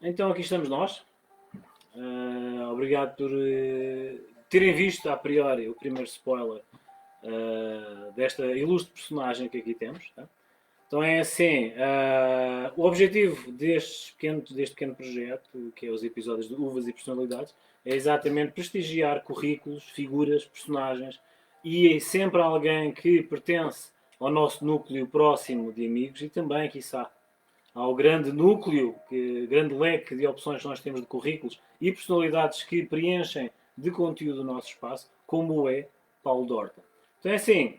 Então aqui estamos nós. Obrigado por terem visto a priori o primeiro spoiler desta ilustre personagem que aqui temos. Tá? Então é assim, o objetivo deste pequeno projeto, que é os episódios de Uvas e Personalidades, é exatamente prestigiar currículos, figuras, personagens e sempre alguém que pertence ao nosso núcleo próximo de amigos e também, quiçá, ao grande núcleo, grande leque de opções que nós temos de currículos e personalidades que preenchem de conteúdo o nosso espaço, como é Paulo Dorta. Então é assim,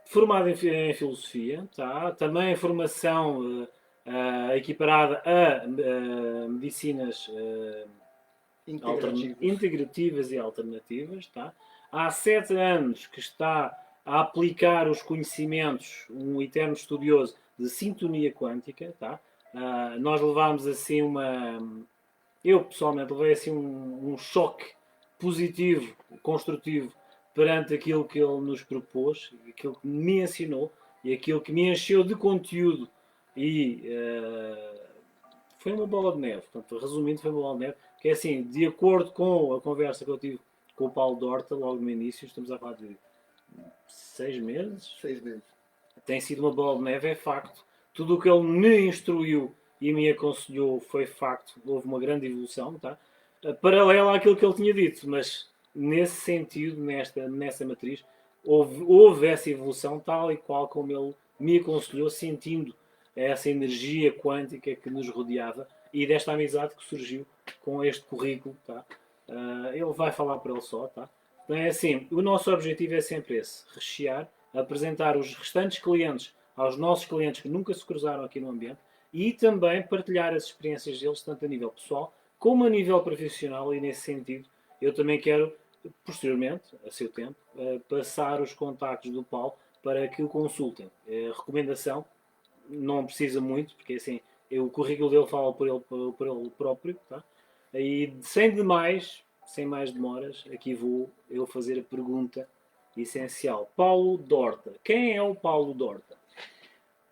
formado em filosofia, tá? Também formação equiparada a medicinas integrativas e alternativas. Tá? Há 7 anos que está a aplicar os conhecimentos, um eterno estudioso de sintonia quântica. Tá? Nós levámos assim eu pessoalmente levei assim um choque positivo, construtivo, perante aquilo que ele nos propôs, aquilo que me ensinou e aquilo que me encheu de conteúdo e foi uma bola de neve. Portanto, resumindo, foi uma bola de neve, que é assim, de acordo com a conversa que eu tive com o Paulo Dorta, logo no início, estamos a falar de 6 meses. 6 meses. Tem sido uma bola de neve, é facto. Tudo o que ele me instruiu e me aconselhou foi facto. Houve uma grande evolução, tá? Paralela àquilo que ele tinha dito, mas nesse sentido, nessa matriz, houve essa evolução tal e qual como ele me aconselhou, sentindo essa energia quântica que nos rodeava e desta amizade que surgiu com este currículo. Tá? Ele vai falar por ele só. Tá? Então é assim, o nosso objetivo é sempre esse, rechear, apresentar os restantes clientes aos nossos clientes que nunca se cruzaram aqui no ambiente e também partilhar as experiências deles, tanto a nível pessoal como a nível profissional, e nesse sentido eu também quero, posteriormente, a seu tempo, passar os contactos do Paulo para que o consultem. A recomendação não precisa muito, porque assim, o currículo dele fala por ele próprio, tá? E sem mais demoras, aqui vou eu fazer a pergunta essencial. Paulo Dorta. Quem é o Paulo Dorta?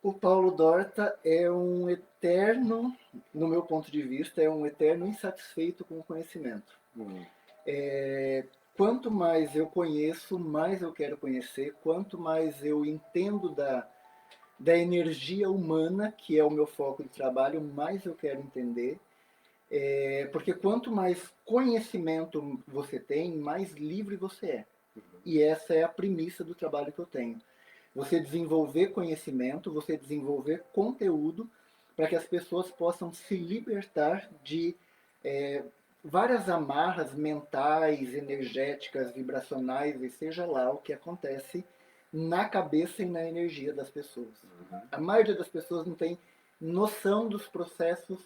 O Paulo Dorta é um eterno, no meu ponto de vista, é um eterno insatisfeito com o conhecimento. Quanto mais eu conheço, mais eu quero conhecer. Quanto mais eu entendo da energia humana, que é o meu foco de trabalho, mais eu quero entender. Porque quanto mais conhecimento você tem, mais livre você é. E essa é a premissa do trabalho que eu tenho. Você desenvolver conhecimento, você desenvolver conteúdo para que as pessoas possam se libertar de várias amarras mentais, energéticas, vibracionais, e seja lá o que acontece na cabeça e na energia das pessoas. A maioria das pessoas não tem noção dos processos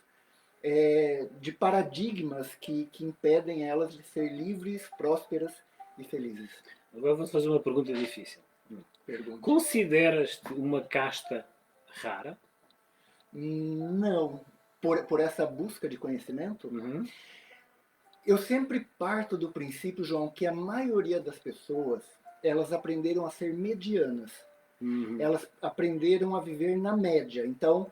de paradigmas que impedem elas de ser livres, prósperas e felizes. Agora vou fazer uma pergunta difícil. Pergunta. Consideras-te uma casta rara? Não. Por essa busca de conhecimento, eu sempre parto do princípio, João, que a maioria das pessoas, elas aprenderam a ser medianas. Elas aprenderam a viver na média. Então,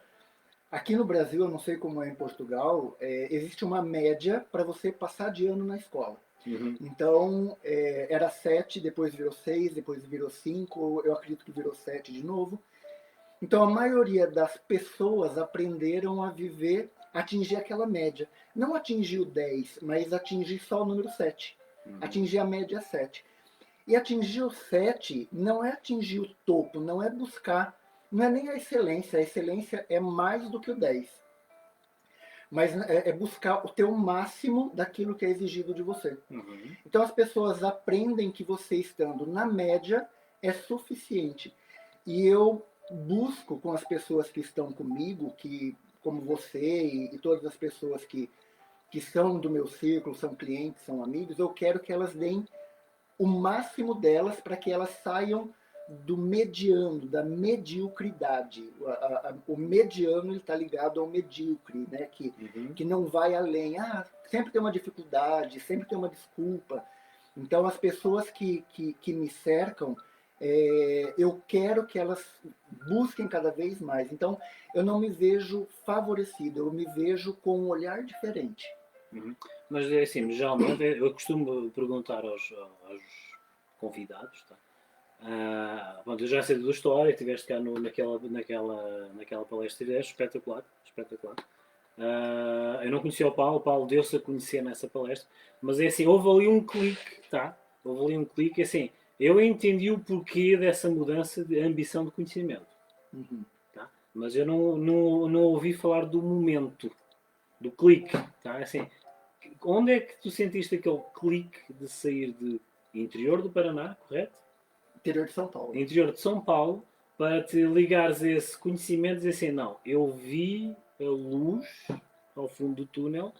aqui no Brasil, eu não sei como é em Portugal, existe uma média para você passar de ano na escola. Então, era 7, depois virou 6, depois virou 5, eu acredito que virou 7 de novo. Então, a maioria das pessoas aprenderam a viver, atingir aquela média. Não atingir o 10, mas atingir só o número 7. Atingir a média 7. E atingir o 7 não é atingir o topo, não é buscar, não é nem a excelência é mais do que o 10. Mas é buscar o teu máximo daquilo que é exigido de você. Então as pessoas aprendem que você estando na média é suficiente. E eu busco com as pessoas que estão comigo, que como você e todas as pessoas que são do meu círculo, são clientes, são amigos, eu quero que elas deem o máximo delas para que elas saiam do mediano, da mediocridade. O mediano está ligado ao medíocre, né? Que não vai além. Sempre tem uma dificuldade, sempre tem uma desculpa. Então, as pessoas que me cercam, eu quero que elas busquem cada vez mais. Então, eu não me vejo favorecido, eu me vejo com um olhar diferente. Uhum. Mas é assim, geralmente eu costumo perguntar aos convidados, tá? Pronto, eu já sei da tua história, estiveste cá naquela palestra, é espetacular, espetacular. Eu não conhecia o Paulo deu-se a conhecer nessa palestra, mas é assim, houve ali um clique, tá? Houve ali um clique, assim, eu entendi o porquê dessa mudança de ambição de conhecimento, Uhum. tá? Mas eu não ouvi falar do momento, do clique, tá? Assim, onde é que tu sentiste aquele clique de sair de interior do Paraná, correto? Interior de São Paulo. Interior de São Paulo, para te ligares a esse conhecimento e dizer assim, não, eu vi a luz ao fundo do túnel,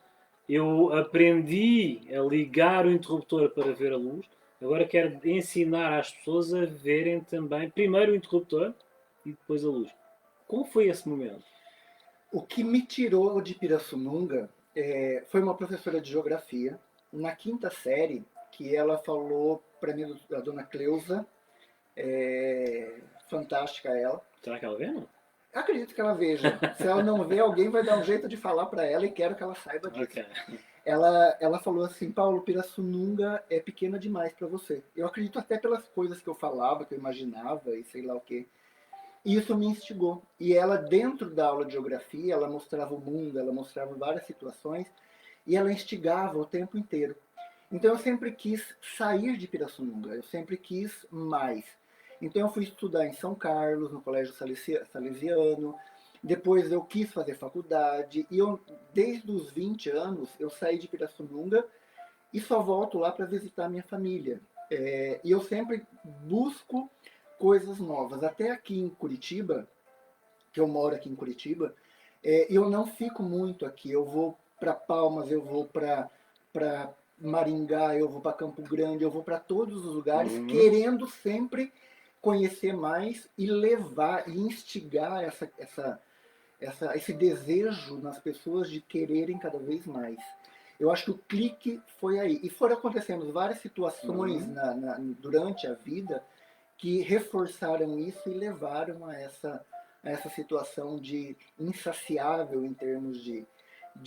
eu aprendi a ligar o interruptor para ver a luz, agora quero ensinar às pessoas a verem também, primeiro o interruptor e depois a luz. Como foi esse momento? O que me tirou de Pirassununga foi uma professora de geografia, na quinta série, que ela falou para mim, a dona Cleusa, fantástica ela. Será que ela vê, não? Acredito que ela veja. Se ela não vê, alguém vai dar um jeito de falar para ela e quero que ela saiba disso. Ok. Ela falou assim, Paulo, Pirassununga é pequena demais para você. Eu acredito até pelas coisas que eu falava, que eu imaginava e sei lá o quê. E isso me instigou. E ela, dentro da aula de geografia, ela mostrava o mundo, ela mostrava várias situações e ela instigava o tempo inteiro. Então eu sempre quis sair de Pirassununga, eu sempre quis mais. Então eu fui estudar em São Carlos, no Colégio Salesiano, depois eu quis fazer faculdade, e eu, desde os 20 anos, eu saí de Pirassununga e só volto lá para visitar minha família. E eu sempre busco coisas novas. Até aqui em Curitiba, que eu moro aqui em Curitiba, eu não fico muito aqui. Eu vou para Palmas, eu vou para Maringá, eu vou para Campo Grande, eu vou para todos os lugares, querendo sempre conhecer mais e levar e instigar esse desejo nas pessoas de quererem cada vez mais. Eu acho que o clique foi aí. E foram acontecendo várias situações durante a vida que reforçaram isso e levaram a essa situação de insaciável em termos de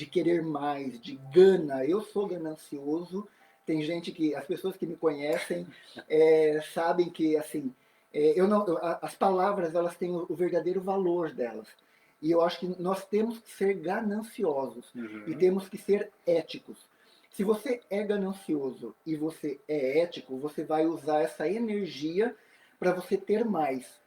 querer mais, de gana. Eu sou ganancioso. Tem gente que, as pessoas que me conhecem sabem que, assim, as palavras elas têm o verdadeiro valor delas. E eu acho que nós temos que ser gananciosos e temos que ser éticos. Se você é ganancioso e você é ético, você vai usar essa energia para você ter mais.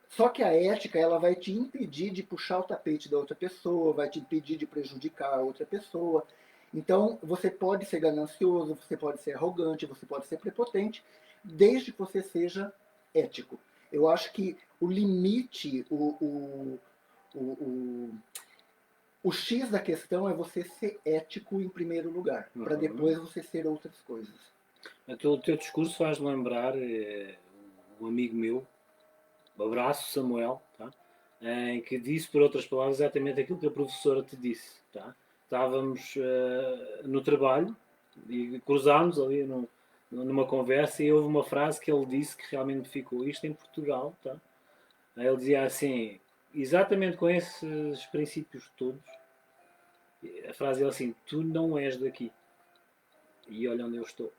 Só que a ética ela vai te impedir de puxar o tapete da outra pessoa, vai te impedir de prejudicar a outra pessoa. Então, você pode ser ganancioso, você pode ser arrogante, você pode ser prepotente, desde que você seja ético. Eu acho que o limite, o X da questão é você ser ético em primeiro lugar, para depois você ser outras coisas. O teu discurso faz lembrar um amigo meu, um abraço, Samuel, tá? Em que disse, por outras palavras, exatamente aquilo que a professora te disse. Tá? Estávamos no trabalho e cruzámos ali numa conversa e houve uma frase que ele disse que realmente ficou isto em Portugal. Tá? Ele dizia assim, exatamente com esses princípios todos, a frase é assim, tu não és daqui. E olha onde eu estou.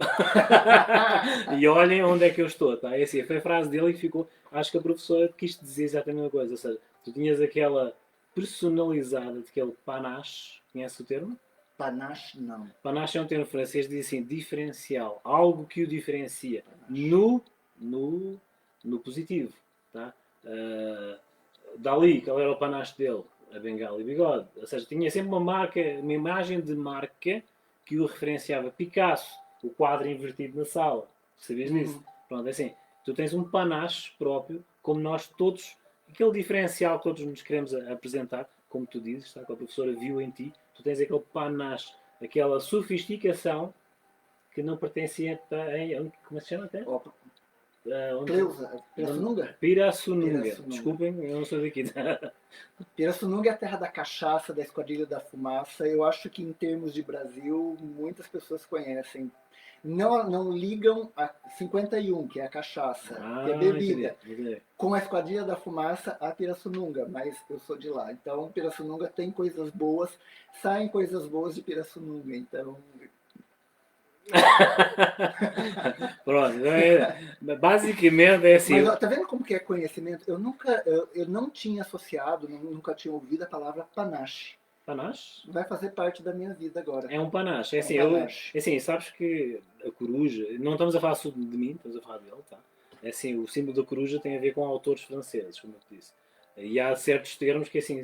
E olhem onde é que eu estou. Tá? É assim, foi a frase dele que ficou. Acho que a professora quis dizer exatamente a mesma coisa. Ou seja, tu tinhas aquela personalizada de aquele panache. Conhece o termo? Panache, não. Panache é um termo francês que diz assim, diferencial. Algo que o diferencia no positivo. Tá? Dali, qual era o panache dele? A bengala e bigode. Ou seja, tinha sempre uma marca, uma imagem de marca que o referenciava. Picasso, o quadro invertido na sala. Sabias disso? Pronto, é assim. Tu tens um panache próprio, como nós todos, aquele diferencial que todos nos queremos apresentar, como tu dizes, tá? Que a professora viu em ti, tu tens aquele panache, aquela sofisticação que não pertencia a. Como é que se chama até? Cleusa, Pirassununga? Pirassununga. Desculpem, eu não sou daqui. Pirassununga é a terra da cachaça, da esquadrilha da fumaça. Eu acho que em termos de Brasil, muitas pessoas conhecem. não ligam a 51, que é a cachaça, que é bebida, entendi. com a Esquadrilha da Fumaça, a Pirassununga, mas eu sou de lá. Então, Pirassununga tem coisas boas, saem coisas boas de Pirassununga. Então, Pronto, basicamente é assim. mas ó, tá vendo como que é conhecimento? Eu não tinha associado, nunca tinha ouvido a palavra panache. Panache? Vai fazer parte da minha vida agora. É um panache. É É um assim, panache. é assim, sabes que a coruja, não estamos a falar só de mim, estamos a falar dele, tá? É assim, o símbolo da coruja tem a ver com autores franceses, como eu te disse. E há certos termos que, assim,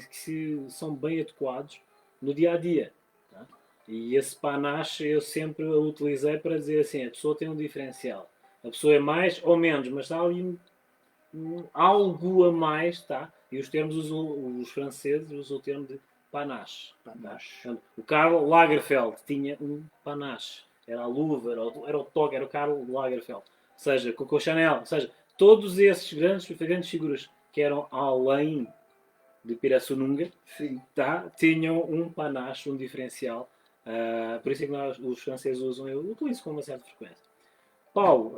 são bem adequados no dia a dia. Tá? E esse panache eu sempre o utilizei para dizer assim: a pessoa tem um diferencial. A pessoa é mais ou menos, mas está ali algo a mais, tá? E os termos usam, os franceses usam o termo de panache. Panache. Tá? O Karl Lagerfeld tinha um panache. Era a luva, era o toque, era o Karl Lagerfeld. Ou seja, Coco Chanel. Ou seja, todos esses grandes figuras que eram além de Pirassununga, Sim. tá? Tinham um panache, um diferencial. Por isso é que os franceses usam, eu utilizo com uma certa frequência. Paulo,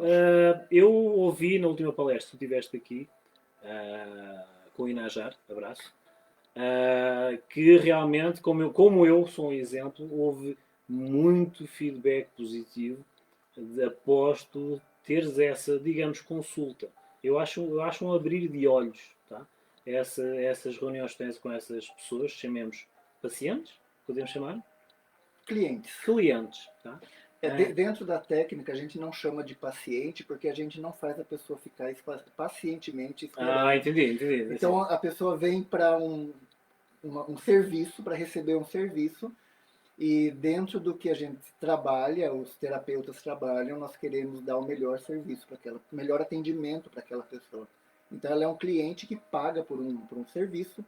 eu ouvi na última palestra que tu tiveste aqui, com o Inajar, abraço, que realmente, como eu sou um exemplo, houve muito feedback positivo após tu teres essa, digamos, consulta. Eu acho um abrir de olhos, tá? Essas reuniões que tens com essas pessoas, chamemos pacientes, podemos chamar? Clientes. Clientes, tá? Dentro da técnica, a gente não chama de paciente, porque a gente não faz a pessoa ficar pacientemente esperando. Entendi. Então, a pessoa vem para um serviço, para receber um serviço, e dentro do que a gente trabalha, os terapeutas trabalham, nós queremos dar o melhor serviço para aquela, o melhor atendimento para aquela pessoa. Então, ela é um cliente que paga por um serviço,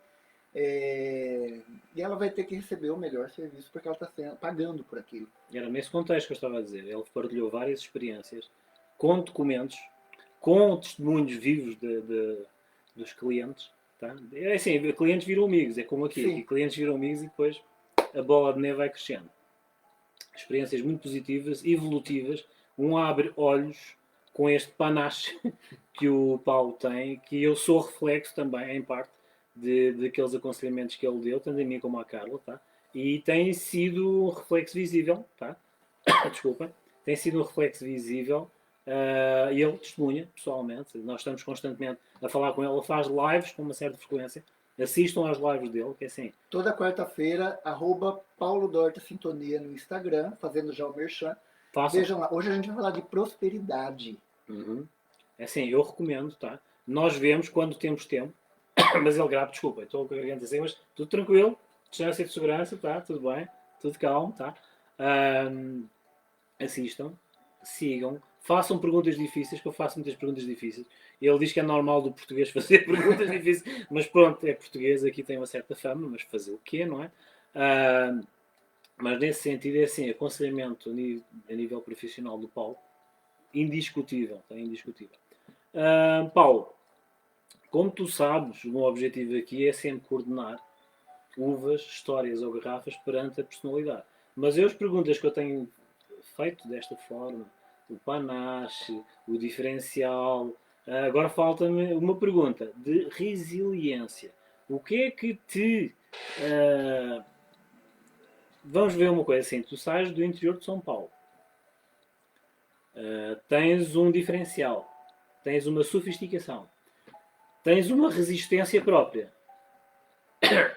e ela vai ter que receber o melhor serviço porque ela está pagando por aquilo. Era nesse contexto que eu estava a dizer. Ele partilhou várias experiências com documentos, com testemunhos vivos dos clientes. Tá? É assim, clientes viram amigos, é como aqui. Aqui Sim, clientes viram amigos e depois a bola de neve vai crescendo. Experiências muito positivas, evolutivas. Um abre olhos com este panache que o Paulo tem, que eu sou reflexo também, em parte, daqueles aconselhamentos que ele deu, tanto a mim como à Carla, tá? E tem sido um reflexo visível, tá? Desculpa, tem sido um reflexo visível. E ele testemunha, pessoalmente. Nós estamos constantemente a falar com ele. Ele faz lives com uma certa frequência. Assistam às lives dele, que é assim. toda quarta-feira, Paulo Dorta Sintonia no Instagram, fazendo já o merchan. Façam. Vejam lá, hoje a gente vai falar de prosperidade. Uhum. É assim, eu recomendo, tá? Nós vemos quando temos tempo, mas ele grava, desculpa, estou com a garganta assim, mas tudo tranquilo, distância de segurança, tá? Tudo bem, tudo calmo, tá? Assistam, sigam, façam perguntas difíceis, que eu faço muitas perguntas difíceis. Ele diz que é normal do português fazer perguntas difíceis, mas pronto, é português, aqui tem uma certa fama, mas fazer o quê, não é? Mas nesse sentido é assim, aconselhamento a nível profissional do Paulo, indiscutível, tá? Indiscutível. Paulo, como tu sabes, o meu objetivo aqui é sempre coordenar uvas, histórias ou garrafas perante a personalidade. Mas eu as perguntas que eu tenho feito desta forma, o panache, o diferencial, agora falta-me uma pergunta de resiliência. O que é que te... vamos ver uma coisa assim, tu sais do interior de São Paulo, tens um diferencial, tens uma sofisticação, tens uma resistência própria.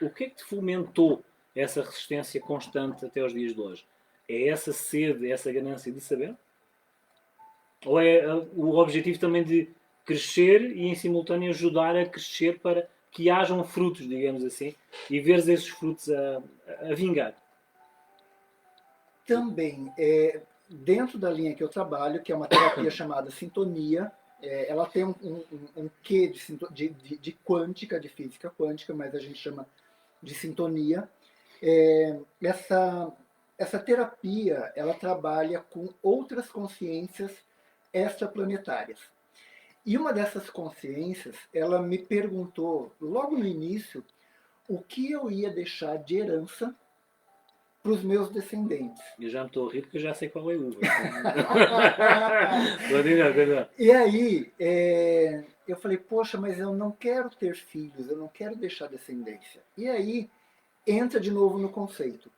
O que é que te fomentou essa resistência constante até os dias de hoje? É essa sede, essa ganância de saber? Ou é o objetivo também de crescer e em simultâneo ajudar a crescer para que hajam frutos, digamos assim, e veres esses frutos a vingar? Também, dentro da linha que eu trabalho, que é uma terapia chamada sintonia, ela tem um quê de quântica, de física quântica, mas a gente chama de sintonia. Essa terapia, ela trabalha com outras consciências extraplanetárias. E uma dessas consciências, ela me perguntou, logo no início, o que eu ia deixar de herança para os meus descendentes. Eu já me estou a rir porque eu já sei qual é a uva. Continua. E aí, eu falei, poxa, mas eu não quero ter filhos, eu não quero deixar descendência. E aí, entra de novo no conceito.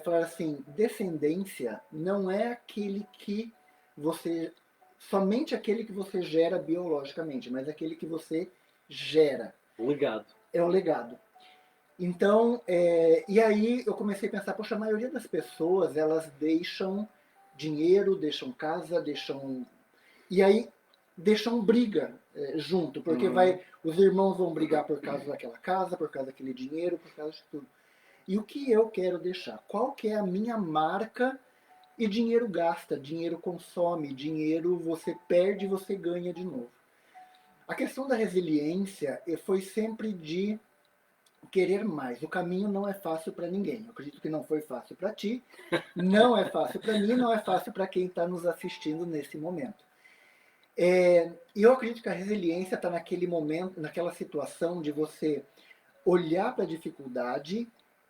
Falar assim, descendência não é aquele que você, somente aquele que você gera biologicamente, mas aquele que você gera. Legado. É o legado. Então, e aí eu comecei a pensar, poxa, a maioria das pessoas, elas deixam dinheiro, deixam casa, deixam... E aí deixam briga junto, porque os irmãos vão brigar por causa daquela casa, por causa daquele dinheiro, por causa de tudo. E o que eu quero deixar? Qual que é a minha marca? E dinheiro gasta, dinheiro consome, dinheiro você perde, você ganha de novo. A questão da resiliência foi sempre de querer mais. O caminho não é fácil para ninguém. Eu acredito que não foi fácil para ti, não é fácil para mim, não é fácil para quem está nos assistindo nesse momento. E eu acredito que a resiliência está naquele momento, naquela situação de você olhar para a dificuldade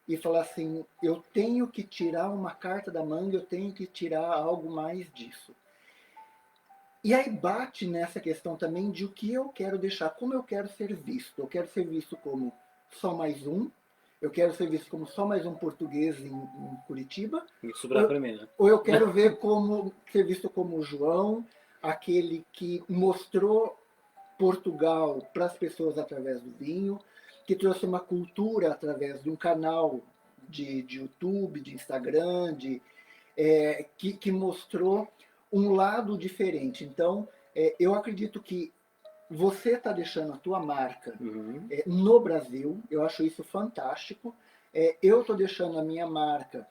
e falar assim, eu tenho que tirar uma carta da manga, eu tenho que tirar algo mais disso. E aí bate nessa questão também de o que eu quero deixar, como eu quero ser visto. Eu quero ser visto como só mais um, eu quero ser visto como só mais um português em Curitiba. E sobrar para mim, né? Ou eu quero ser visto como o João, aquele que mostrou Portugal para as pessoas através do vinho, que trouxe uma cultura através de um canal de YouTube, de Instagram, que mostrou um lado diferente. Então, eu acredito que você está deixando a tua marca no Brasil, eu acho isso fantástico. Eu estou deixando a minha marca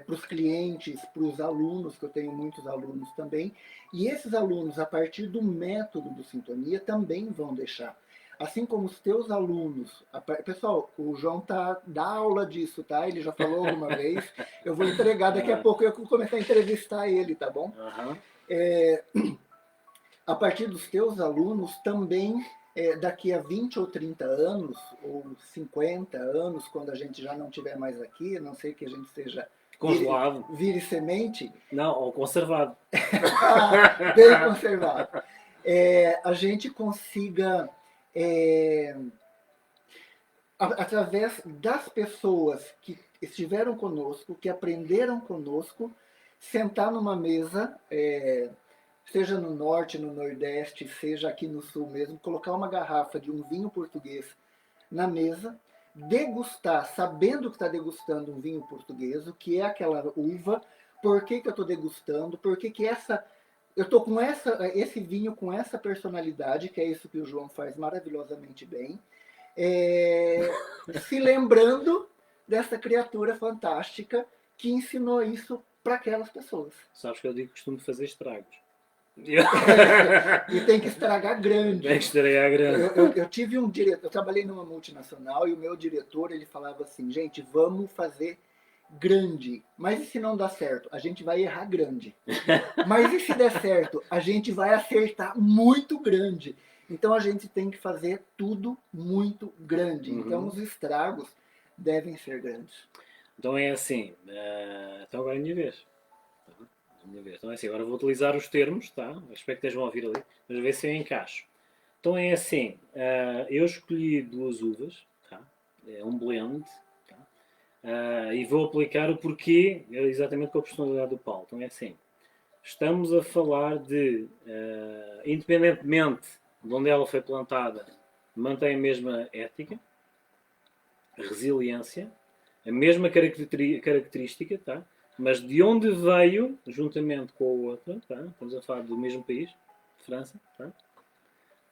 para os clientes, para os alunos, que eu tenho muitos alunos também, e esses alunos, a partir do método do Sintonia, também vão deixar. Assim como os teus alunos... Pessoal, o João dá aula disso, tá? Ele já falou alguma vez. Eu vou entregar daqui a pouco, eu vou começar a entrevistar ele, tá bom? A partir dos teus alunos também, daqui a 20 ou 30 anos, ou 50 anos, quando a gente já não estiver mais aqui, a não sei que a gente seja congelado, vire semente. Não, ou conservado. Bem conservado. A gente consiga, através das pessoas que estiveram conosco, que aprenderam conosco, sentar numa mesa, seja no norte, no nordeste, seja aqui no sul mesmo, colocar uma garrafa de um vinho português na mesa, degustar, sabendo que está degustando um vinho português, o que é aquela uva, por que eu estou degustando, por que eu estou com esse vinho com essa personalidade, que é isso que o João faz maravilhosamente bem, se lembrando dessa criatura fantástica que ensinou isso para aquelas pessoas. Sabes que eu digo que costumo fazer estragos. E tem que estragar grande. Tem que estragar grande. Eu tive um diretor, eu trabalhei numa multinacional e o meu diretor, ele falava assim, gente, vamos fazer grande, mas e se não dá certo? A gente vai errar grande. Mas e se der certo? A gente vai acertar muito grande. Então a gente tem que fazer tudo muito grande. Então os estragos devem ser grandes. Então é assim, então agora é a minha vez. Então é assim, agora vou utilizar os termos, tá? Espero que estejam a ouvir ali, mas ver se eu encaixo. Então é assim, eu escolhi duas uvas, tá? É um blend, tá? E vou aplicar o porquê, exatamente com a personalidade do Paulo. Então é assim, estamos a falar de, independentemente de onde ela foi plantada, mantém a mesma ética, resiliência, a mesma característica, tá? Mas de onde veio, juntamente com a outra, tá? Estamos a falar do mesmo país, de França, tá?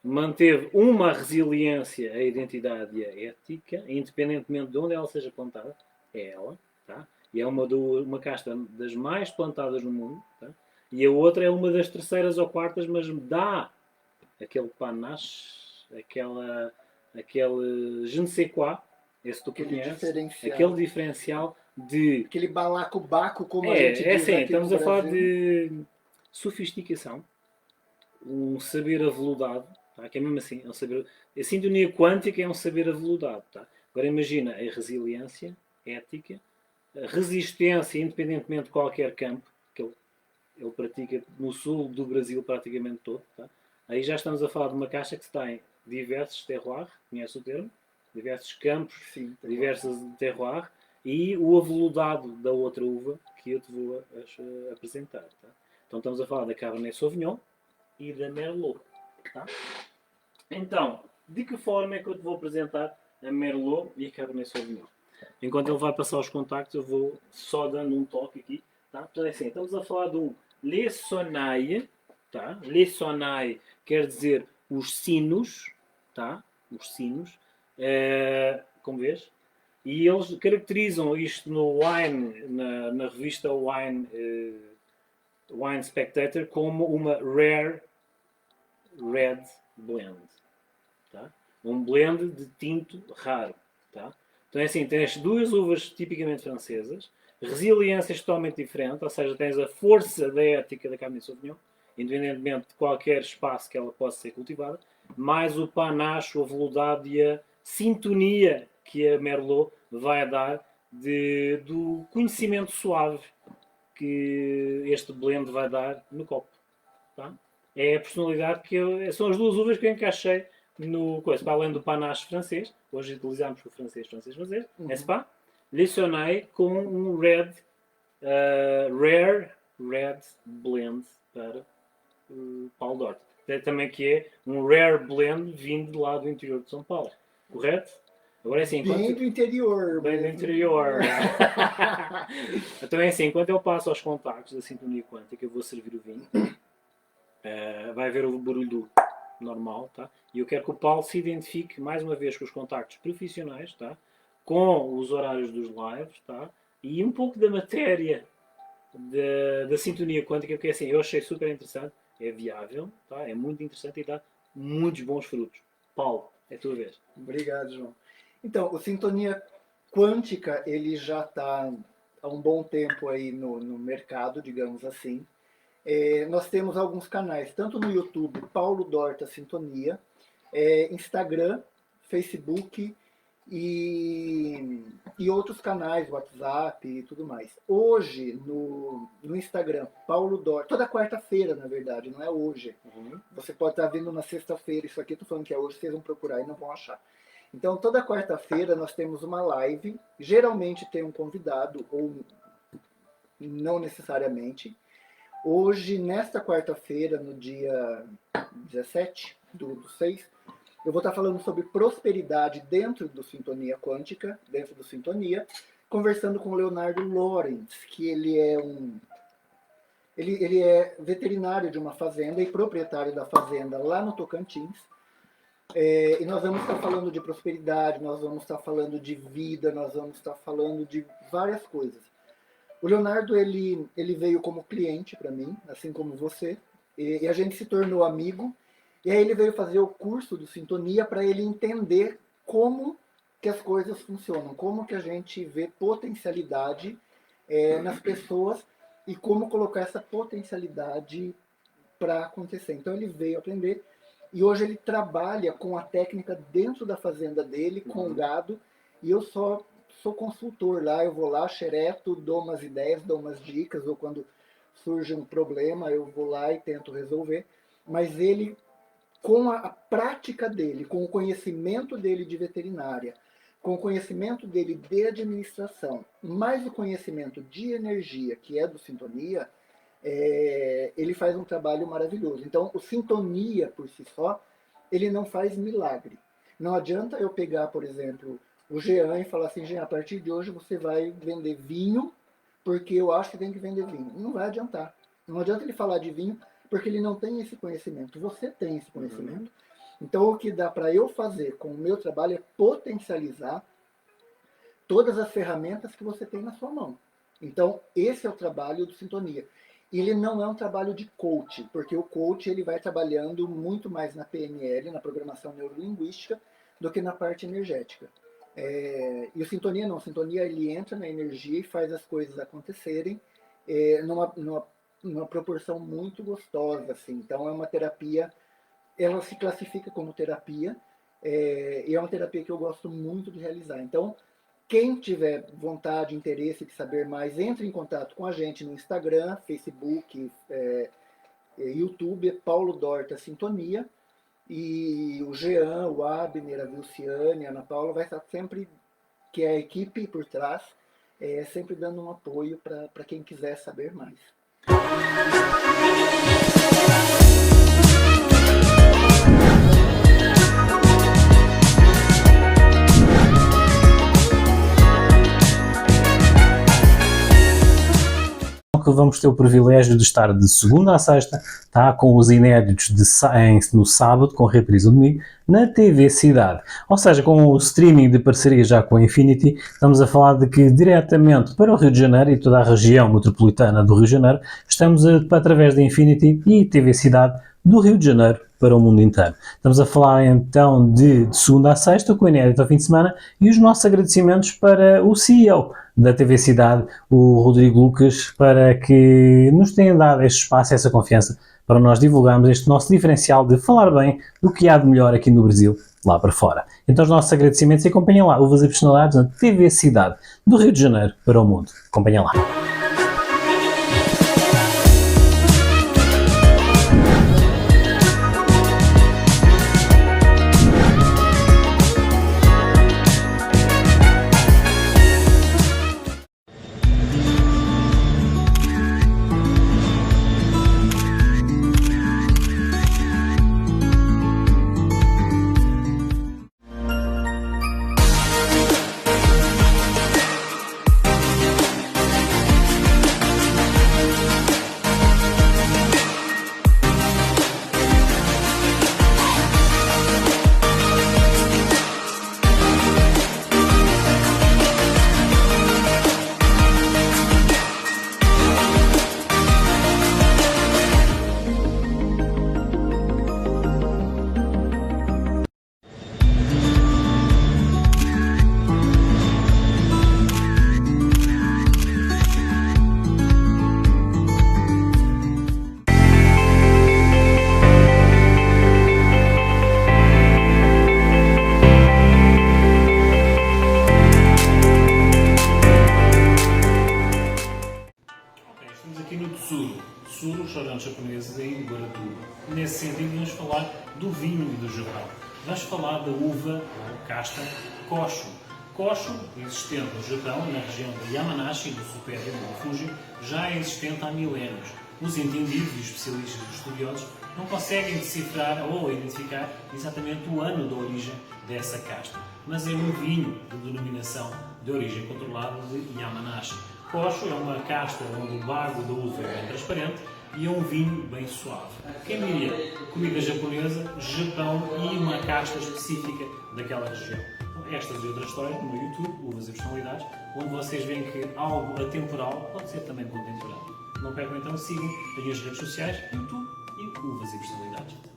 Manteve uma resiliência, a identidade e a ética, independentemente de onde ela seja plantada, é ela, tá? E é uma casta das mais plantadas no mundo, tá? E a outra é uma das terceiras ou quartas, mas dá aquele panache, aquele je ne sais quoi, esse tu conheces, aquele diferencial de... Aquele balacobaco, como a gente diz assim, aqui estamos no a falar Brasil. de sofisticação, um saber aveludado, tá? Que é mesmo assim, é um saber... A sintonia quântica é um saber aveludado, tá? Agora imagina a resiliência ética resistência independentemente de qualquer campo, que ele pratica no sul do Brasil praticamente todo. Tá? Aí já estamos a falar de uma caixa que tem diversos terroirs, conhece o termo? Diversos campos, Sim, diversos terroirs, e o aveludado da outra uva que eu te vou apresentar. Tá? Então estamos a falar da Cabernet Sauvignon e da Merlot. Tá? Então, de que forma é que eu te vou apresentar a Merlot e a Cabernet Sauvignon? Enquanto ele vai passar os contactos, eu vou só dando um toque aqui. Tá? Então é assim, estamos a falar de um Le Sonaille. Tá? Le Sonaille quer dizer os sinos. Tá? Os sinos. Como vês? E eles caracterizam isto no Wine, na revista Wine Spectator, como uma Rare Red Blend. Tá? Um blend de tinto raro. Tá? Então é assim, tens duas uvas tipicamente francesas, resiliências totalmente diferentes, ou seja, tens a força da ética da Cabernet Sauvignon, independentemente de qualquer espaço que ela possa ser cultivada, mais o panache, o aveludado e a sintonia que a Merlot vai dar do conhecimento suave que este blend vai dar no copo. Tá? É a personalidade são as duas uvas que eu encaixei no coisa, para além do panache francês. Hoje utilizamos o francês, n'est-ce pas? Lecionei com um rare red blend para o Paulo Dorte. Também que é um rare blend vindo de lá do interior de São Paulo. Correto? Agora é assim, bem do interior. Bem do interior. Então é assim, enquanto eu passo aos contactos da sintonia quântica, eu vou servir o vinho. Vai haver o barulho normal, tá? E eu quero que o Paulo se identifique mais uma vez com os contactos profissionais, tá? Com os horários dos lives, tá? E um pouco da matéria da sintonia quântica, porque assim, eu achei super interessante, é viável, tá? É muito interessante e dá muitos bons frutos. Paulo, é a tua vez. Obrigado, João. Então, o Sintonia Quântica, ele já está há um bom tempo aí no mercado, digamos assim. Nós temos alguns canais, tanto no YouTube, Paulo Dorta Sintonia, Instagram, Facebook e outros canais, WhatsApp e tudo mais. Hoje, no Instagram, Paulo Dorta, toda quarta-feira, na verdade, não é hoje. Você pode estar vendo na sexta-feira, isso aqui eu estou falando que é hoje, vocês vão procurar e não vão achar. Então, toda quarta-feira nós temos uma live, geralmente tem um convidado, ou não necessariamente. Hoje, nesta quarta-feira, no dia 17 do 6, eu vou estar falando sobre prosperidade dentro do Sintonia Quântica, dentro do Sintonia, conversando com o Leonardo Lorenz, que ele é veterinário de uma fazenda e proprietário da fazenda lá no Tocantins. E nós vamos estar falando de prosperidade, nós vamos estar falando de vida, nós vamos estar falando de várias coisas. O Leonardo, ele veio como cliente para mim, assim como você, e a gente se tornou amigo. E aí ele veio fazer o curso do Sintonia para ele entender como que as coisas funcionam, como que a gente vê potencialidade nas pessoas e como colocar essa potencialidade para acontecer. Então ele veio aprender e hoje ele trabalha com a técnica dentro da fazenda dele, com o gado, e eu só sou consultor lá, eu vou lá, xereto, dou umas ideias, dou umas dicas, ou quando surge um problema, eu vou lá e tento resolver. Mas ele, com a prática dele, com o conhecimento dele de veterinária, com o conhecimento dele de administração, mais o conhecimento de energia, que é do Sintonia, ele faz um trabalho maravilhoso. Então, o Sintonia, por si só, ele não faz milagre. Não adianta eu pegar, por exemplo, o Jean e falar assim, Jean, a partir de hoje você vai vender vinho, porque eu acho que tem que vender vinho. Não vai adiantar. Não adianta ele falar de vinho, porque ele não tem esse conhecimento. Você tem esse conhecimento. Então, o que dá para eu fazer com o meu trabalho é potencializar todas as ferramentas que você tem na sua mão. Então, esse é o trabalho do Sintonia. Ele não é um trabalho de coach, porque o coach ele vai trabalhando muito mais na PNL, na programação neurolinguística, do que na parte energética. E o Sintonia não. O Sintonia ele entra na energia e faz as coisas acontecerem numa proporção muito gostosa. Assim. Então, é uma terapia, ela se classifica como terapia, e é uma terapia que eu gosto muito de realizar. Então, quem tiver vontade, interesse de saber mais, entre em contato com a gente no Instagram, Facebook, YouTube, é Paulo Dorta Sintonia. E o Jean, o Abner, a Vilciane, a Ana Paula vai estar sempre, que é a equipe por trás, sempre dando um apoio para quem quiser saber mais. Que vamos ter o privilégio de estar de segunda a sexta, tá, com os inéditos no sábado, com reprise no domingo, na TV Cidade. Ou seja, com o streaming de parceria já com a Infinity, estamos a falar de que diretamente para o Rio de Janeiro e toda a região metropolitana do Rio de Janeiro, estamos através da Infinity e TV Cidade do Rio de Janeiro para o mundo inteiro. Estamos a falar então de segunda a sexta, com o inédito ao fim de semana, e os nossos agradecimentos para o CEO da TV Cidade, o Rodrigo Lucas, para que nos tenha dado este espaço, essa confiança, para nós divulgarmos este nosso diferencial de falar bem do que há de melhor aqui no Brasil, lá para fora. Então os nossos agradecimentos e acompanhem lá Uvas e Personalidades na TV Cidade, do Rio de Janeiro para o mundo. Acompanhem lá. Tsuru, restaurante japonês em Guaratuba. Nesse sentido, vamos falar do vinho do Japão. Vamos falar da uva, ou casta, Koshu. Koshu, existente no Japão, na região de Yamanashi, do supérior do Fuji, já é existente há milénios. Os entendidos e os especialistas dos estudiosos não conseguem decifrar ou identificar exatamente o ano da origem dessa casta, mas é um vinho de denominação de origem controlada de Yamanashi. Koshu é uma casta onde o bago da uva é bem transparente e é um vinho bem suave. Quem diria? Comida japonesa, Japão e uma casta específica daquela região. Estas e outras histórias no YouTube, Uvas e Personalidades, onde vocês veem que algo atemporal pode ser também contemporâneo. Não percam então, sigam as minhas redes sociais, YouTube e Uvas e Personalidades.